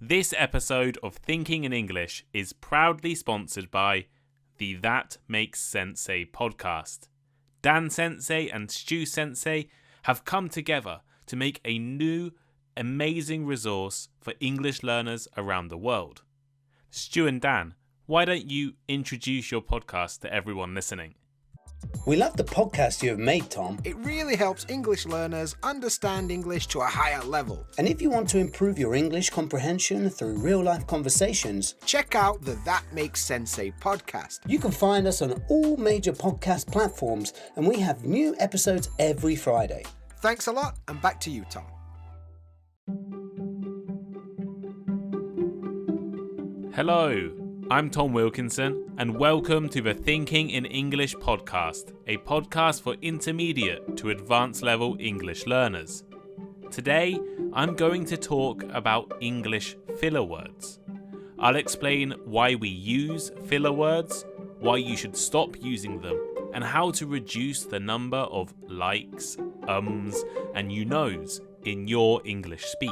This episode of Thinking in English is proudly sponsored by the That Makes Sensei podcast. Dan Sensei and Stu Sensei have come together to make a new, amazing resource for English learners around the world. Stu and Dan, why don't you introduce your podcast to everyone listening? We love the podcast you have made, Tom. It really helps English learners understand English to a higher level. And if you want to improve your English comprehension through real-life conversations, check out the That Makes Sensei podcast. You can find us on all major podcast platforms, and we have new episodes every Friday. Thanks a lot, and back to you, Tom. Hello, I'm Tom Wilkinson, and welcome to the Thinking in English podcast, a podcast for intermediate to advanced level English learners. Today, I'm going to talk about English filler words. I'll explain why we use filler words, why you should stop using them, and how to reduce the number of likes, and you knows in your English speech.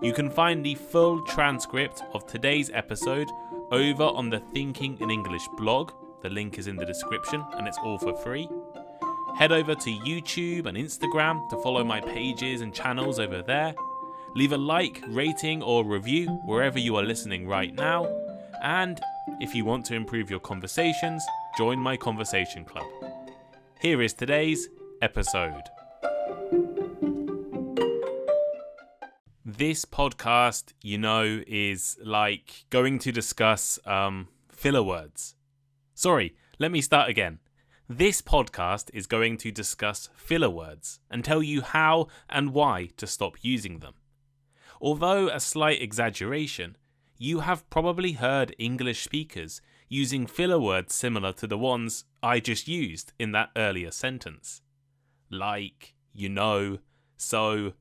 You can find the full transcript of today's episode over on the Thinking in English blog. The link is in the description and it's all for free. Head over to YouTube and Instagram to follow my pages and channels over there. Leave a like, rating or review wherever you are listening right now. And if you want to improve your conversations, join my conversation club. Here is today's episode. This podcast, is like going to discuss filler words. Sorry, let me start again. This podcast is going to discuss filler words and tell you how and why to stop using them. Although a slight exaggeration, you have probably heard English speakers using filler words similar to the ones I just used in that earlier sentence. Like, so.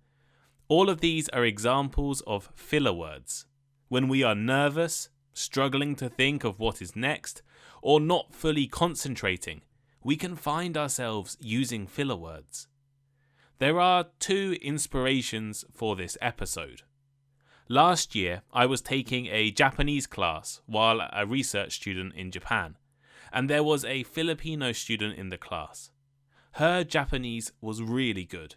All of these are examples of filler words. When we are nervous, struggling to think of what is next, or not fully concentrating, we can find ourselves using filler words. There are two inspirations for this episode. Last year, I was taking a Japanese class while a research student in Japan, and there was a Filipino student in the class. Her Japanese was really good,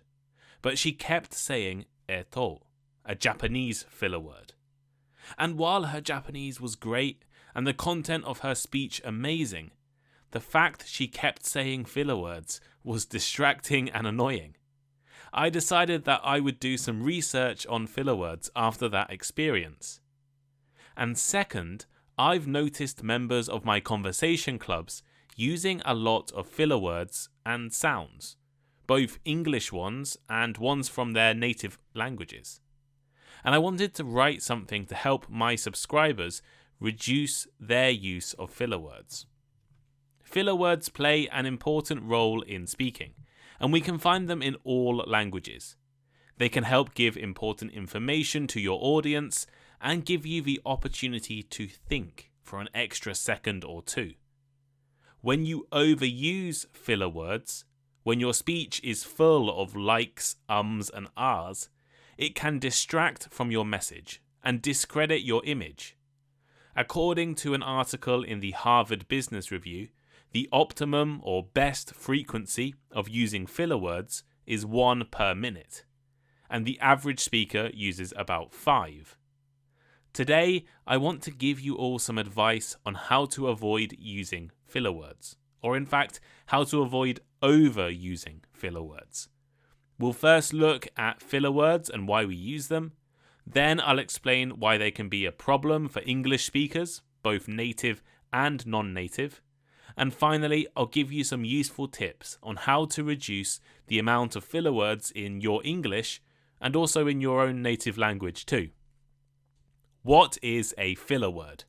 but she kept saying eto, a Japanese filler word. And while her Japanese was great and the content of her speech amazing, the fact she kept saying filler words was distracting and annoying. I decided that I would do some research on filler words after that experience. And second, I've noticed members of my conversation clubs using a lot of filler words and sounds, both English ones and ones from their native languages. And I wanted to write something to help my subscribers reduce their use of filler words. Filler words play an important role in speaking, and we can find them in all languages. They can help give important information to your audience and give you the opportunity to think for an extra second or two. When you overuse filler words, when your speech is full of likes, and ahs, it can distract from your message and discredit your image. According to an article in the Harvard Business Review, the optimum or best frequency of using filler words is 1 per minute, and the average speaker uses about 5. Today, I want to give you all some advice on how to avoid using filler words, or in fact, how to avoid overusing filler words. We'll first look at filler words and why we use them. Then I'll explain why they can be a problem for English speakers, both native and non-native. And finally, I'll give you some useful tips on how to reduce the amount of filler words in your English and also in your own native language too. What is a filler word?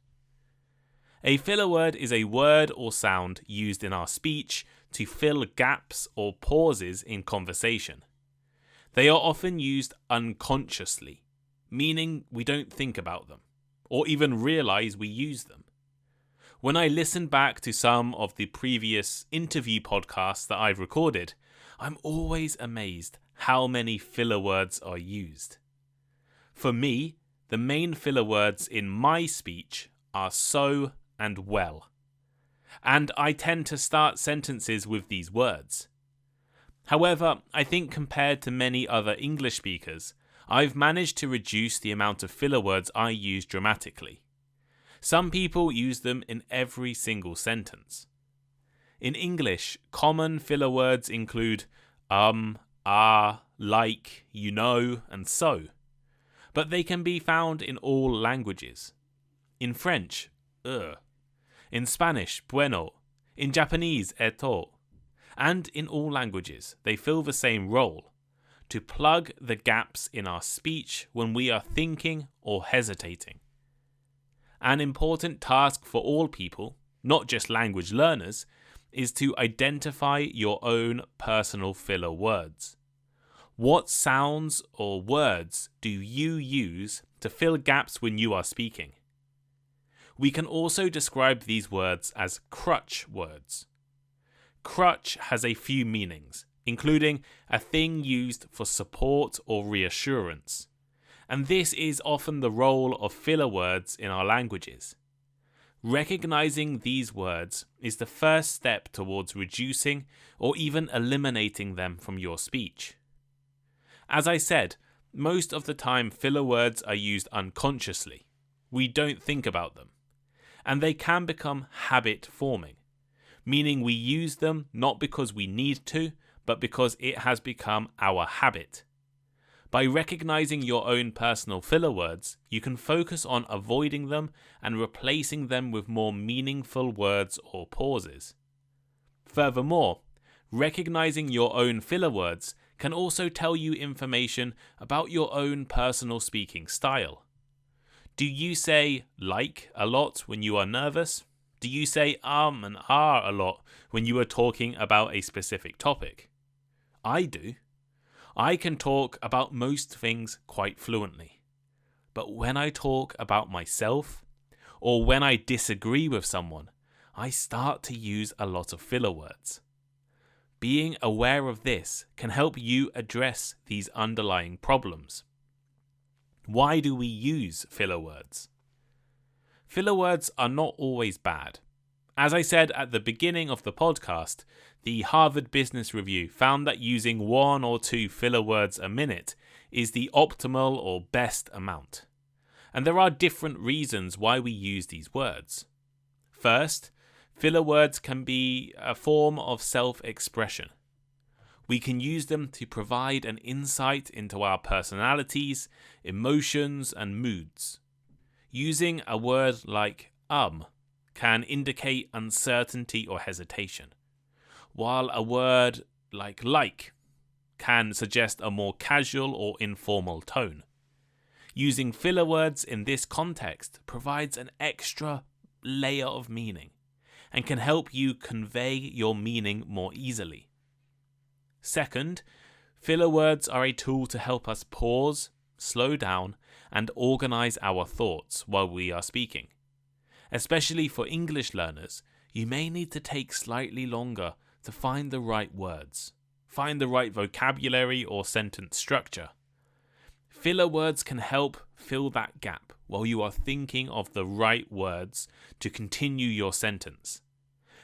A filler word is a word or sound used in our speech to fill gaps or pauses in conversation. They are often used unconsciously, meaning we don't think about them, or even realize we use them. When I listen back to some of the previous interview podcasts that I've recorded, I'm always amazed how many filler words are used. For me, the main filler words in my speech are so and well. And I tend to start sentences with these words. However, I think compared to many other English speakers, I've managed to reduce the amount of filler words I use dramatically. Some people use them in every single sentence. In English, common filler words include like, you know, and so. But they can be found in all languages. In French, in Spanish, bueno, in Japanese, eto. And in all languages, they fill the same role, to plug the gaps in our speech when we are thinking or hesitating. An important task for all people, not just language learners, is to identify your own personal filler words. What sounds or words do you use to fill gaps when you are speaking? We can also describe these words as crutch words. Crutch has a few meanings, including a thing used for support or reassurance. And this is often the role of filler words in our languages. Recognizing these words is the first step towards reducing or even eliminating them from your speech. As I said, most of the time filler words are used unconsciously. We don't think about them. And they can become habit forming, meaning we use them not because we need to, but because it has become our habit. By recognizing your own personal filler words, you can focus on avoiding them and replacing them with more meaningful words or pauses. Furthermore, recognizing your own filler words can also tell you information about your own personal speaking style. Do you say like a lot when you are nervous? Do you say and a lot when you are talking about a specific topic? I do. I can talk about most things quite fluently. But when I talk about myself, or when I disagree with someone, I start to use a lot of filler words. Being aware of this can help you address these underlying problems. Why do we use filler words? Filler words are not always bad. As I said at the beginning of the podcast, the Harvard Business Review found that using 1 or 2 filler words a minute is the optimal or best amount. And there are different reasons why we use these words. First, filler words can be a form of self-expression. We can use them to provide an insight into our personalities, emotions, and moods. Using a word like can indicate uncertainty or hesitation, while a word like can suggest a more casual or informal tone. Using filler words in this context provides an extra layer of meaning and can help you convey your meaning more easily. Second, filler words are a tool to help us pause, slow down, and organize our thoughts while we are speaking. Especially for English learners, you may need to take slightly longer to find the right words, find the right vocabulary or sentence structure. Filler words can help fill that gap while you are thinking of the right words to continue your sentence.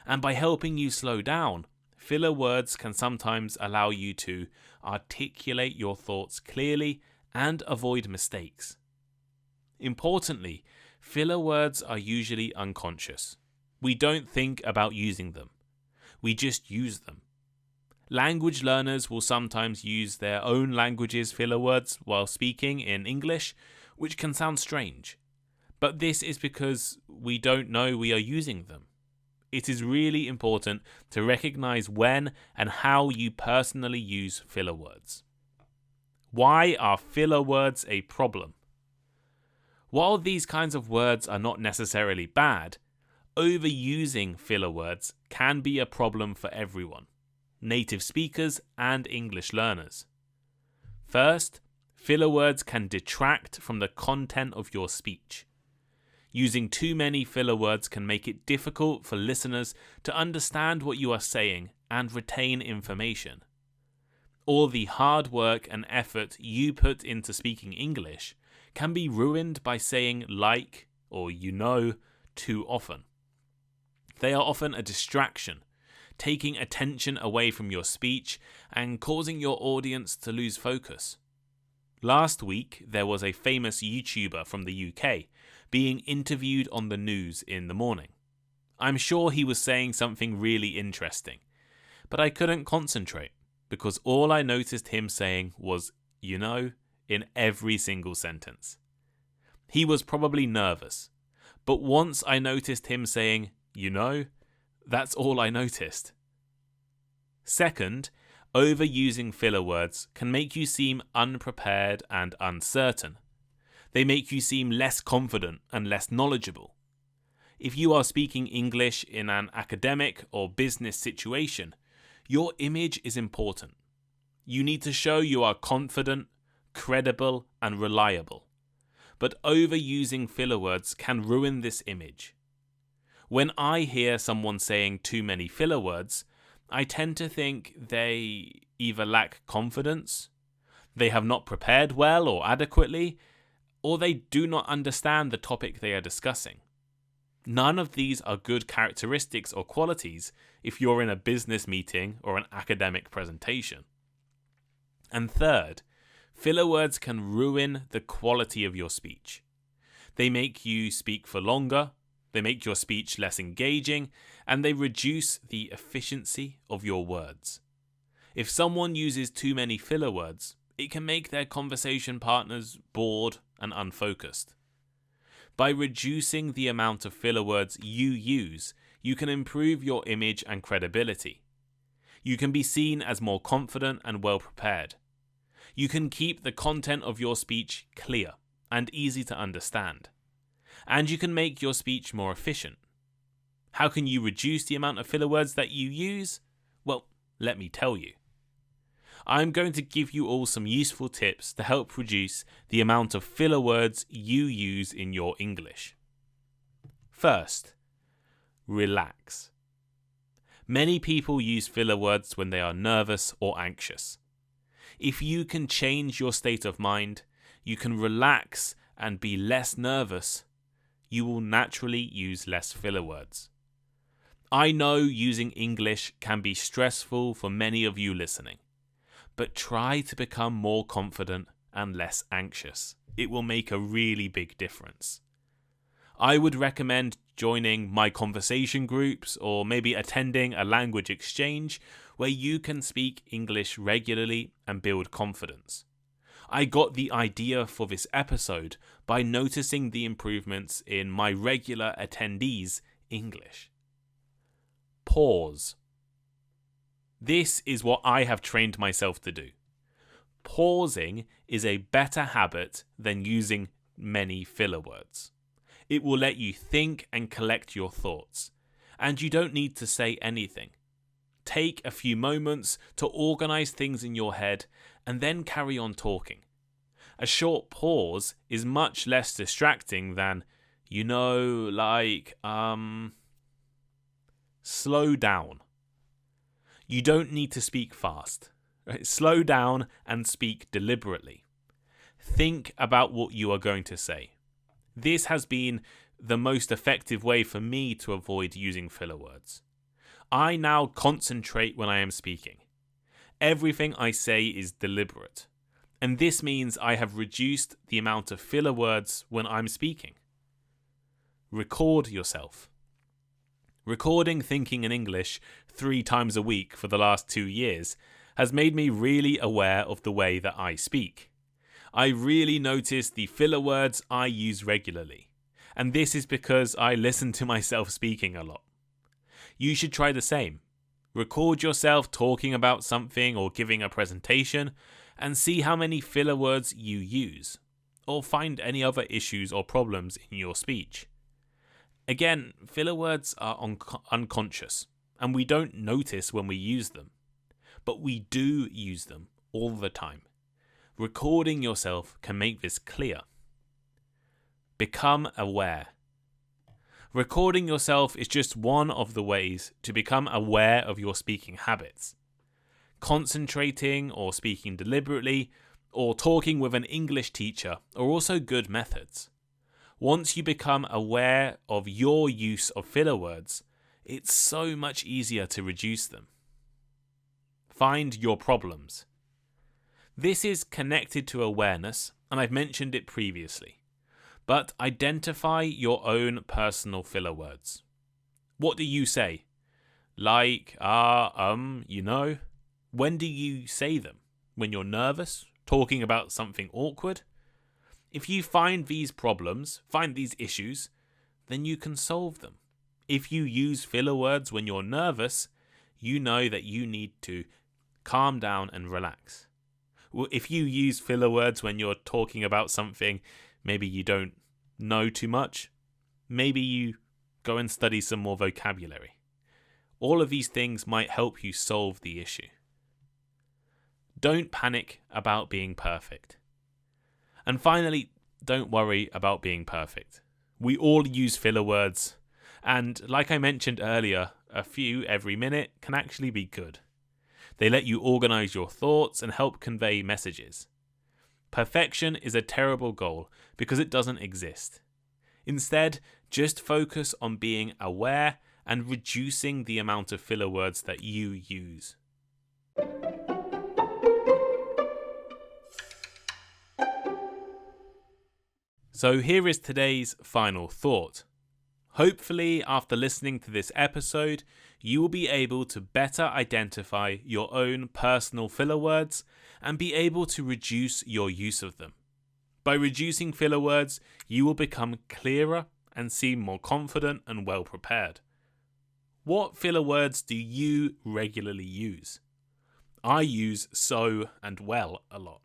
And by helping you slow down, filler words can sometimes allow you to articulate your thoughts clearly and avoid mistakes. Importantly, filler words are usually unconscious. We don't think about using them. We just use them. Language learners will sometimes use their own language's filler words while speaking in English, which can sound strange. But this is because we don't know we are using them. It is really important to recognize when and how you personally use filler words. Why are filler words a problem? While these kinds of words are not necessarily bad, overusing filler words can be a problem for everyone, native speakers and English learners. First, filler words can detract from the content of your speech. Using too many filler words can make it difficult for listeners to understand what you are saying and retain information. All the hard work and effort you put into speaking English can be ruined by saying like or you know too often. They are often a distraction, taking attention away from your speech and causing your audience to lose focus. Last week, there was a famous YouTuber from the UK being interviewed on the news in the morning. I'm sure he was saying something really interesting, but I couldn't concentrate because all I noticed him saying was, you know, in every single sentence. He was probably nervous, but once I noticed him saying, you know, that's all I noticed. Second, overusing filler words can make you seem unprepared and uncertain. They make you seem less confident and less knowledgeable. If you are speaking English in an academic or business situation, your image is important. You need to show you are confident, credible, and reliable. But overusing filler words can ruin this image. When I hear someone saying too many filler words, I tend to think they either lack confidence, they have not prepared well or adequately, or they do not understand the topic they are discussing. None of these are good characteristics or qualities if you're in a business meeting or an academic presentation. And third, filler words can ruin the quality of your speech. They make you speak for longer, they make your speech less engaging, and they reduce the efficiency of your words. If someone uses too many filler words, it can make their conversation partners bored and unfocused. By reducing the amount of filler words you use, you can improve your image and credibility. You can be seen as more confident and well prepared. You can keep the content of your speech clear and easy to understand. And you can make your speech more efficient. How can you reduce the amount of filler words that you use? Well, let me tell you. I'm going to give you all some useful tips to help reduce the amount of filler words you use in your English. First, relax. Many people use filler words when they are nervous or anxious. If you can change your state of mind, you can relax and be less nervous, you will naturally use less filler words. I know using English can be stressful for many of you listening, but try to become more confident and less anxious. It will make a really big difference. I would recommend joining my conversation groups or maybe attending a language exchange where you can speak English regularly and build confidence. I got the idea for this episode by noticing the improvements in my regular attendees' English. Pause. This is what I have trained myself to do. Pausing is a better habit than using many filler words. It will let you think and collect your thoughts, and you don't need to say anything. Take a few moments to organize things in your head and then carry on talking. A short pause is much less distracting than, slow down. You don't need to speak fast. Right? Slow down and speak deliberately. Think about what you are going to say. This has been the most effective way for me to avoid using filler words. I now concentrate when I am speaking. Everything I say is deliberate, and this means I have reduced the amount of filler words when I'm speaking. Record yourself. Recording Thinking in English 3 times a week for the last 2 years has made me really aware of the way that I speak. I really notice the filler words I use regularly, and this is because I listen to myself speaking a lot. You should try the same. Record yourself talking about something or giving a presentation and see how many filler words you use, or find any other issues or problems in your speech. Again, filler words are unconscious, and we don't notice when we use them, but we do use them all the time. Recording yourself can make this clear. Become aware. Recording yourself is just one of the ways to become aware of your speaking habits. Concentrating or speaking deliberately or talking with an English teacher are also good methods. Once you become aware of your use of filler words, it's so much easier to reduce them. Find your problems. This is connected to awareness, and I've mentioned it previously. But identify your own personal filler words. What do you say? Like, you know? When do you say them? When you're nervous? Talking about something awkward? If you find these problems, find these issues, then you can solve them. If you use filler words when you're nervous, you know that you need to calm down and relax. If you use filler words when you're talking about something maybe you don't know too much, maybe you go and study some more vocabulary. All of these things might help you solve the issue. Don't panic about being perfect. And finally, don't worry about being perfect. We all use filler words, and like I mentioned earlier, a few every minute can actually be good. They let you organize your thoughts and help convey messages. Perfection is a terrible goal because it doesn't exist. Instead, just focus on being aware and reducing the amount of filler words that you use. So here is today's final thought. Hopefully, after listening to this episode, you will be able to better identify your own personal filler words and be able to reduce your use of them. By reducing filler words, you will become clearer and seem more confident and well prepared. What filler words do you regularly use? I use so and well a lot.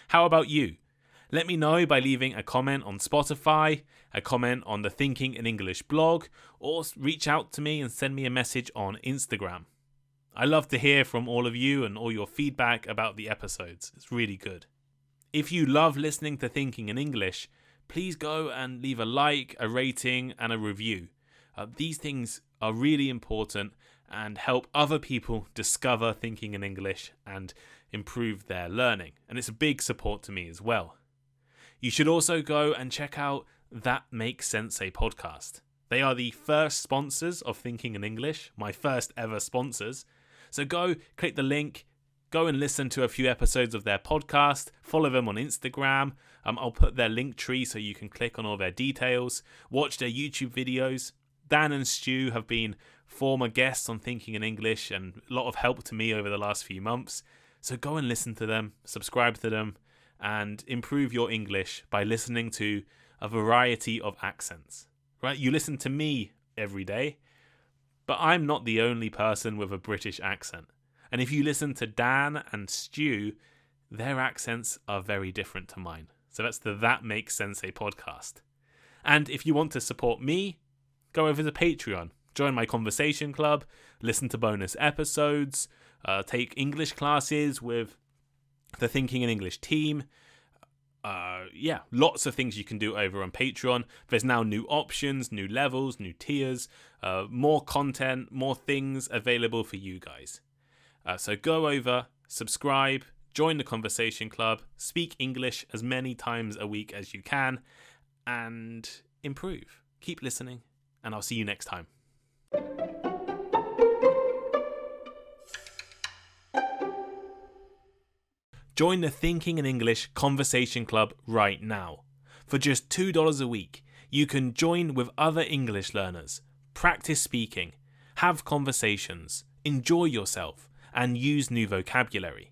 How about you? Let me know by leaving a comment on Spotify, a comment on the Thinking in English blog, or reach out to me and send me a message on Instagram. I love to hear from all of you and all your feedback about the episodes. It's really good. If you love listening to Thinking in English, please go and leave a like, a rating, and a review. These things are really important and help other people discover Thinking in English and improve their learning. And it's a big support to me as well. You should also go and check out That Makes Sensei podcast. They are the first sponsors of Thinking in English, my first ever sponsors. So go, click the link, go and listen to a few episodes of their podcast, follow them on Instagram. I'll put their link tree so you can click on all their details, watch their YouTube videos. Dan and Stu have been former guests on Thinking in English and a lot of help to me over the last few months. So go and listen to them, subscribe to them, and improve your English by listening to a variety of accents. Right? You listen to me every day, but I'm not the only person with a British accent. And if you listen to Dan and Stu, their accents are very different to mine. So that's the That Makes Sensei podcast. And if you want to support me, go over to Patreon. Join my conversation club, listen to bonus episodes, take English classes with the Thinking in English team. Lots of things you can do over on Patreon. There's now new options, new levels, new tiers, more content, more things available for you guys. So go over, subscribe, join the conversation club, speak English as many times a week as you can, and improve. Keep listening, and I'll see you next time. Join the Thinking in English Conversation Club right now. For just $2 a week, you can join with other English learners, practice speaking, have conversations, enjoy yourself, and use new vocabulary.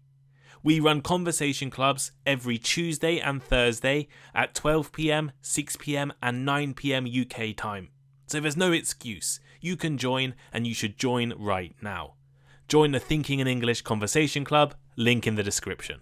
We run conversation clubs every Tuesday and Thursday at 12 p.m, 6 p.m, and 9 p.m. UK time. So there's no excuse. You can join, and you should join right now. Join the Thinking in English Conversation Club, link in the description.